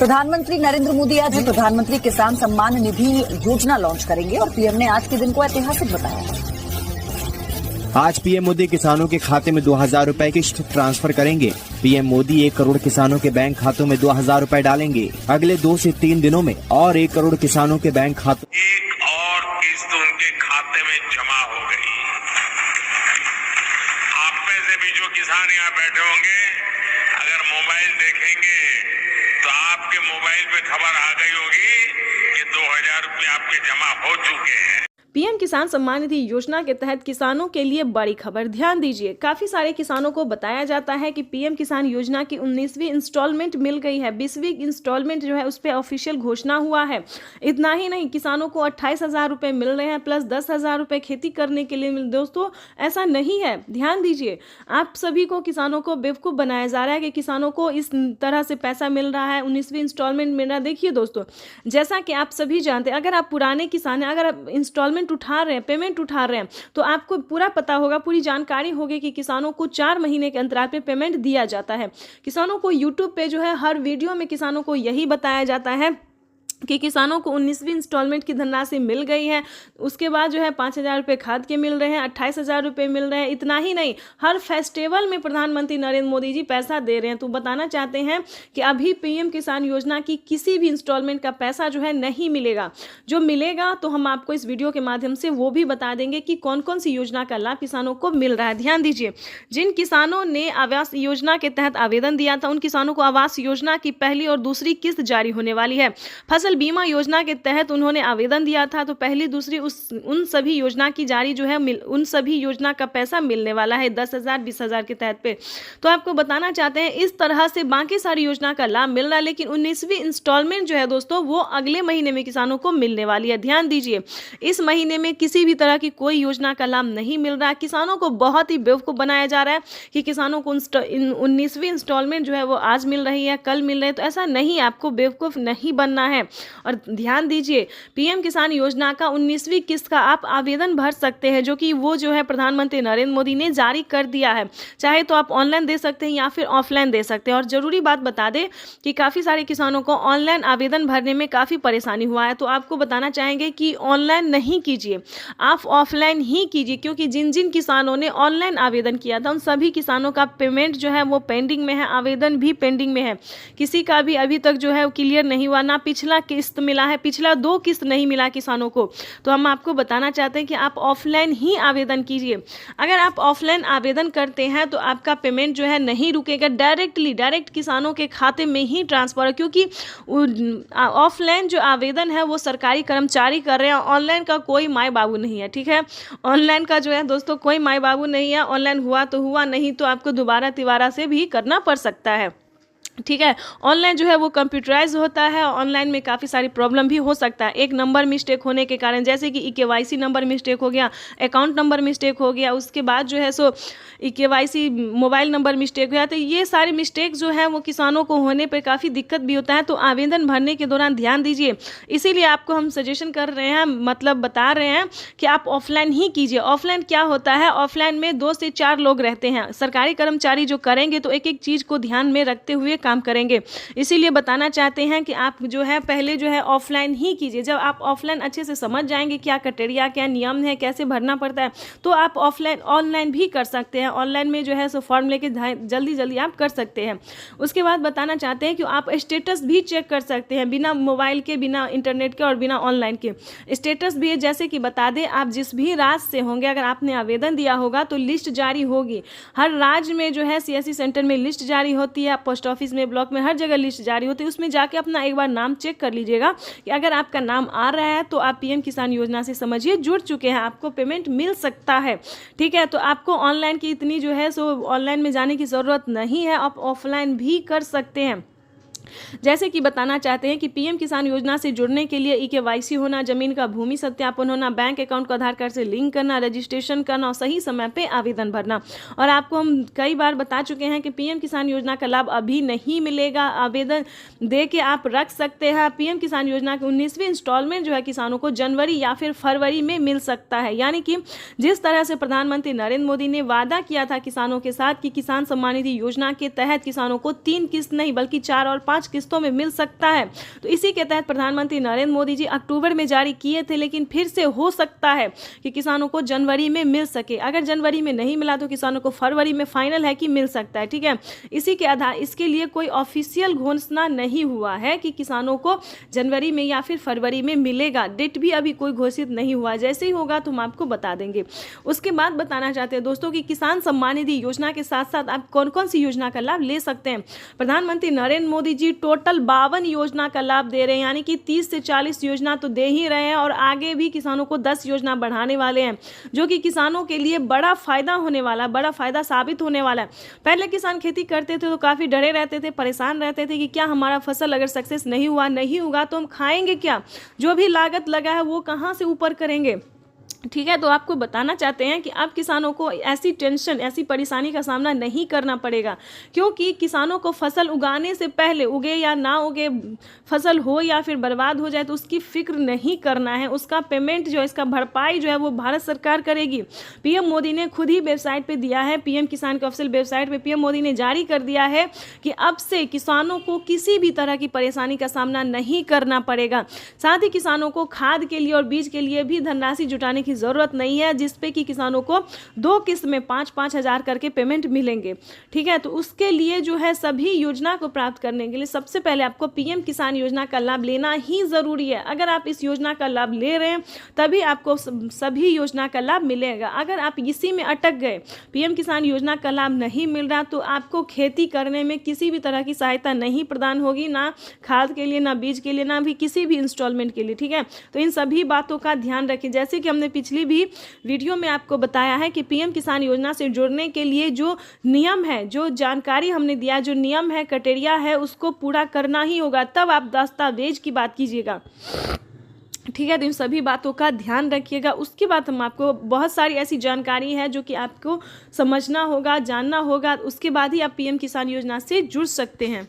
प्रधानमंत्री नरेंद्र मोदी आज प्रधानमंत्री किसान सम्मान निधि योजना लॉन्च करेंगे और पीएम ने आज के दिन को ऐतिहासिक बताया है। आज पीएम मोदी किसानों के खाते में 2000 रुपए किस्त ट्रांसफर करेंगे। पीएम मोदी 1 करोड़ किसानों के बैंक खातों में 2000 रुपए डालेंगे। अगले 2 से 3 दिनों में और 1 करोड़ किसानों के बैंक खातों एक और किस्त उनके खाते में जमा हो गई। आप में से भी जो किसान यहाँ बैठे होंगे, अगर मोबाइल देखेंगे तो आपके मोबाइल पे खबर आ गई होगी कि 2000 रुपए आपके जमा हो चुके हैं। पीएम किसान सम्मान निधि योजना के तहत किसानों के लिए बड़ी खबर, ध्यान दीजिए। काफी सारे किसानों को बताया जाता है कि पीएम किसान योजना की 19वीं इंस्टॉलमेंट मिल गई है। 20वीं इंस्टॉलमेंट जो है उस पर ऑफिशियल घोषणा हुआ है। इतना ही नहीं, किसानों को 28,000 रुपए मिल रहे हैं प्लस 10,000 रुपए खेती करने के लिए दोस्तों ऐसा नहीं है, ध्यान दीजिए। आप सभी को किसानों को बेवकूफ़ बनाया जा रहा है कि किसानों को इस तरह से पैसा मिल रहा है, 19वीं इंस्टॉलमेंट मिल रहा है। देखिए दोस्तों, जैसा कि आप सभी जानते हैं, अगर आप पुराने किसान हैं, अगर आप इंस्टॉलमेंट उठा रहे हैं, पेमेंट उठा रहे हैं, तो आपको पूरा पता होगा, पूरी जानकारी होगी कि किसानों को 4 महीने के अंतराल पे पेमेंट दिया जाता है। किसानों को यूट्यूब पे जो है हर वीडियो में किसानों को यही बताया जाता है कि किसानों को 19वीं इंस्टॉलमेंट की धनराशि मिल गई है। उसके बाद जो है 5,000 रुपये खाद के मिल रहे हैं, 28,000 रुपये मिल रहे हैं। इतना ही नहीं, हर फेस्टिवल में प्रधानमंत्री नरेंद्र मोदी जी पैसा दे रहे हैं। तो बताना चाहते हैं कि अभी पीएम किसान योजना की किसी भी इंस्टॉलमेंट का पैसा जो है नहीं मिलेगा। जो मिलेगा तो हम आपको इस वीडियो के माध्यम से वो भी बता देंगे कि कौन कौन सी योजना का लाभ किसानों को मिल रहा है। ध्यान दीजिए, जिन किसानों ने आवास योजना के तहत आवेदन दिया था, उन किसानों को आवास योजना की पहली और दूसरी किस्त जारी होने वाली है। फसल बीमा योजना के तहत उन्होंने आवेदन दिया था, तो पहली दूसरी उन सभी योजना की जारी जो है उन सभी योजना का पैसा मिलने वाला है 10,000 20,000 के तहत पे। तो आपको बताना चाहते हैं इस तरह से बाकी सारी योजना का लाभ मिल रहा है, लेकिन 19वीं इंस्टॉलमेंट जो है दोस्तों वो अगले महीने में किसानों को मिलने वाली है। ध्यान दीजिए, इस महीने में किसी भी तरह की कोई योजना का लाभ नहीं मिल रहा है। किसानों को बहुत ही बेवकूफ़ बनाया जा रहा है कि किसानों को 19वीं इंस्टॉलमेंट जो है वो आज मिल रही है, कल मिल रही है। तो ऐसा नहीं, आपको बेवकूफ़ नहीं बनना है। और ध्यान दीजिए, पीएम किसान योजना का 19वीं किस्त का आप आवेदन भर सकते हैं, जो कि वो जो है प्रधानमंत्री नरेंद्र मोदी ने जारी कर दिया है। चाहे तो आप ऑनलाइन दे सकते हैं या फिर ऑफलाइन दे सकते हैं। और जरूरी बात बता दें कि काफ़ी सारे किसानों को ऑनलाइन आवेदन भरने में काफ़ी परेशानी हुआ है। तो आपको बताना चाहेंगे कि ऑनलाइन नहीं कीजिए, आप ऑफलाइन ही कीजिए, क्योंकि जिन जिन किसानों ने ऑनलाइन आवेदन किया था उन सभी किसानों का पेमेंट जो है वो पेंडिंग में है, आवेदन भी पेंडिंग में है। किसी का भी अभी तक जो है क्लियर नहीं हुआ, ना पिछला किस्त मिला है, पिछला 2 किस्त नहीं मिला किसानों को। तो हम आपको बताना चाहते हैं कि आप ऑफलाइन ही आवेदन कीजिए। अगर आप ऑफलाइन आवेदन करते हैं तो आपका पेमेंट जो है नहीं रुकेगा, डायरेक्ट किसानों के खाते में ही ट्रांसफर है, क्योंकि ऑफलाइन जो आवेदन है वो सरकारी कर्मचारी कर रहे हैं। ऑनलाइन का कोई माई बाबू नहीं है, ठीक है। ऑनलाइन का जो है दोस्तों कोई माई बाबू नहीं है। ऑनलाइन हुआ तो हुआ, नहीं तो आपको दोबारा तिबारा से भी करना पड़ सकता है, ठीक है। ऑनलाइन जो है वो कंप्यूटराइज होता है। ऑनलाइन में काफ़ी सारी प्रॉब्लम भी हो सकता है, एक नंबर मिस्टेक होने के कारण, जैसे कि KYC नंबर मिस्टेक हो गया, अकाउंट नंबर मिस्टेक हो गया, उसके बाद जो है सो KYC मोबाइल नंबर मिस्टेक हो गया। तो ये सारे मिस्टेक जो है वो किसानों को होने पर काफ़ी दिक्कत भी होता है। तो आवेदन भरने के दौरान ध्यान दीजिए, इसीलिए आपको हम सजेशन कर रहे हैं, मतलब बता रहे हैं कि आप ऑफलाइन ही कीजिए। ऑफलाइन क्या होता है, ऑफलाइन में 2 से 4 लोग रहते हैं। सरकारी कर्मचारी जो करेंगे तो एक एक चीज़ को ध्यान में रखते हुए काम करेंगे। इसीलिए बताना चाहते हैं कि आप जो है पहले जो है ऑफलाइन ही कीजिए। जब आप ऑफलाइन अच्छे से समझ जाएंगे क्या क्राइटेरिया, क्या नियम है, कैसे भरना पड़ता है, तो आप ऑनलाइन भी कर सकते हैं। ऑनलाइन में जो है सो फॉर्म लेके जल्दी आप कर सकते हैं। उसके बाद बताना चाहते हैं कि आप स्टेटस भी चेक कर सकते हैं, बिना मोबाइल के, बिना इंटरनेट के और बिना ऑनलाइन के। स्टेटस भी है, जैसे कि बता दें, आप जिस भी राज्य से होंगे, अगर आपने आवेदन दिया होगा तो लिस्ट जारी होगी। हर राज्य में जो है CSC सेंटर में लिस्ट जारी होती है, पोस्ट ऑफिस में, ब्लॉक में, हर जगह लिस्ट जारी होती है। उसमें जाके अपना एक बार नाम चेक कर लीजिएगा कि अगर आपका नाम आ रहा है तो आप पीएम किसान योजना से समझिए जुड़ चुके हैं, आपको पेमेंट मिल सकता है, ठीक है। तो आपको ऑनलाइन की इतनी जो है सो ऑनलाइन में जाने की ज़रूरत नहीं है, आप ऑफलाइन भी कर सकते हैं। जैसे कि बताना चाहते हैं कि पीएम किसान योजना से जुड़ने के लिए KYC होना, जमीन का भूमि सत्यापन होना, बैंक अकाउंट को आधार कार्ड से लिंक करना, रजिस्ट्रेशन करना और सही समय पे आवेदन भरना। और आपको हम कई बार बता चुके हैं कि पीएम किसान योजना का लाभ अभी नहीं मिलेगा, आवेदन दे के आप रख सकते हैं। पीएम किसान योजना की 19वीं इंस्टॉलमेंट जो है किसानों को जनवरी या फिर फरवरी में मिल सकता है। यानी कि जिस तरह से प्रधानमंत्री नरेंद्र मोदी ने वादा किया था किसानों के साथ कि किसान सम्मान निधि योजना के तहत किसानों को 3 किस्त नहीं बल्कि 4 और 5 किस्तों में मिल सकता है। तो इसी के तहत प्रधानमंत्री नरेंद्र मोदी जी अक्टूबर में जारी किए थे, लेकिन फिर से हो सकता है कि किसानों को जनवरी में मिल सके। अगर जनवरी में नहीं मिला तो किसानों को फरवरी में फाइनल है कि मिल सकता है। ठीक है, इसी के आधार इसके लिए कोई ऑफिशियल घोषणा नहीं हुआ है कि किसानों को जनवरी में या फिर फरवरी में मिलेगा। डेट भी अभी कोई घोषित नहीं हुआ, जैसे ही होगा तो हम आपको बता देंगे। उसके बाद बताना चाहते हैं दोस्तों कि किसान सम्मान निधि योजना के साथ साथ आप कौन कौन सी योजना का लाभ ले सकते हैं। प्रधानमंत्री नरेंद्र मोदी जी टोटल 52 योजना का लाभ दे रहे हैं, यानी कि 30 से 40 योजना तो दे ही रहे हैं और आगे भी किसानों को 10 योजना बढ़ाने वाले हैं, जो कि किसानों के लिए बड़ा फायदा होने वाला, बड़ा फायदा साबित होने वाला है। पहले किसान खेती करते थे तो काफी डरे रहते थे, परेशान रहते थे कि क्या हमारा फसल अगर सक्सेस नहीं हुआ तो हम खाएंगे क्या, जो भी लागत लगा है वो कहाँ से ऊपर करेंगे। ठीक है, तो आपको बताना चाहते हैं कि अब किसानों को ऐसी टेंशन, ऐसी परेशानी का सामना नहीं करना पड़ेगा, क्योंकि किसानों को फसल उगाने से पहले, उगे या ना उगे, फसल हो या फिर बर्बाद हो जाए तो उसकी फिक्र नहीं करना है। उसका पेमेंट जो है, इसका भरपाई जो है वो भारत सरकार करेगी। पीएम मोदी ने खुद ही वेबसाइट पे दिया है, पीएम किसान के ऑफिशियल वेबसाइट पे पीएम मोदी ने जारी कर दिया है कि अब से किसानों को किसी भी तरह की परेशानी का सामना नहीं करना पड़ेगा। साथ ही किसानों को खाद के लिए और बीज के लिए भी धनराशि जुटाने की जरूरत नहीं है, जिसपे कि किसानों को 2 किस्त में 5-5 हजार करके पेमेंट मिलेंगे। ठीक है, तो उसके लिए जो है सभी योजना को प्राप्त करने के लिए सबसे पहले आपको पीएम किसान योजना का लाभ लेना ही जरूरी है। अगर आप इस योजना का लाभ ले रहे हैं तभी आपको सभी योजना का लाभ मिलेगा। अगर आप इसी में अटक गए, पीएम किसान योजना का लाभ नहीं मिल रहा, तो आपको खेती करने में किसी भी तरह की सहायता नहीं प्रदान होगी, ना खाद के लिए, ना बीज के लिए, ना भी किसी भी इंस्टॉलमेंट के लिए। ठीक है, तो इन सभी बातों का ध्यान रखें। जैसे कि हमने पिछली भी वीडियो में आपको बताया है कि पीएम किसान योजना से जुड़ने के लिए जो नियम है, जो जानकारी हमने दिया, जो नियम है, क्राइटेरिया है, उसको पूरा करना ही होगा, तब आप दस्तावेज की बात कीजिएगा। ठीक है, तो इन सभी बातों का ध्यान रखिएगा। उसके बाद हम आपको बहुत सारी ऐसी जानकारी है जो कि आपको समझना होगा, जानना होगा, उसके बाद ही आप पीएम किसान योजना से जुड़ सकते हैं।